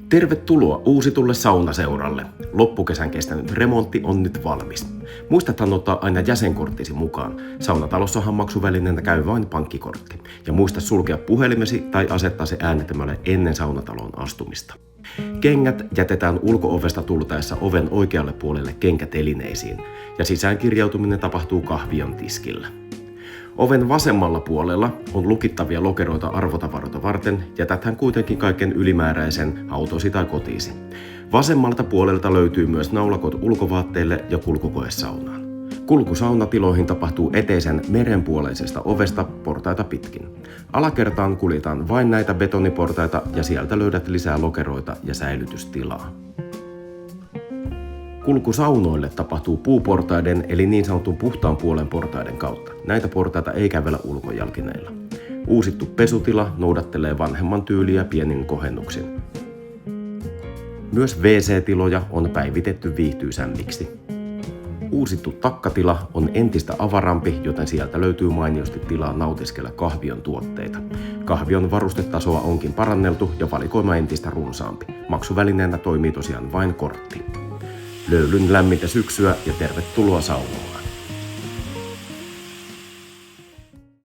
Tervetuloa uusitulle saunaseuralle. Loppukesän kestänyt remontti on nyt valmis. Muistathan ottaa aina jäsenkorttisi mukaan. Saunatalossahan maksuvälineenä käy vain pankkikortti. Ja muista sulkea puhelimesi tai asettaa se äänettömälle ennen saunataloon astumista. Kengät jätetään ulko-ovesta tultaessa oven oikealle puolelle kenkätelineisiin. Ja sisäänkirjautuminen tapahtuu kahvion tiskillä. Oven vasemmalla puolella on lukittavia lokeroita arvotavaroita varten, jätäthän kuitenkin kaiken ylimääräisen autosi tai kotiisi. Vasemmalta puolelta löytyy myös naulakot ulkovaatteille ja kulkukoesaunaan. Kulku saunatiloihin tapahtuu eteisen merenpuoleisesta ovesta portaita pitkin. Alakertaan kuljetaan vain näitä betoniportaita ja sieltä löydät lisää lokeroita ja säilytystilaa. Kulku saunoille tapahtuu puuportaiden eli niin sanotun puhtaan puolen portaiden kautta. Näitä portaita ei kävellä ulkojalkineilla. Uusittu pesutila noudattelee vanhemman tyyliä pienin kohennuksin. Myös WC-tiloja on päivitetty viihtyisämmiksi. Uusittu takkatila on entistä avarampi, joten sieltä löytyy mainiosti tilaa nautiskella kahvion tuotteita. Kahvion varustetasoa onkin paranneltu ja valikoima entistä runsaampi. Maksuvälineenä toimii tosiaan vain kortti. Löylyn lämmintä syksyä ja tervetuloa saunaan!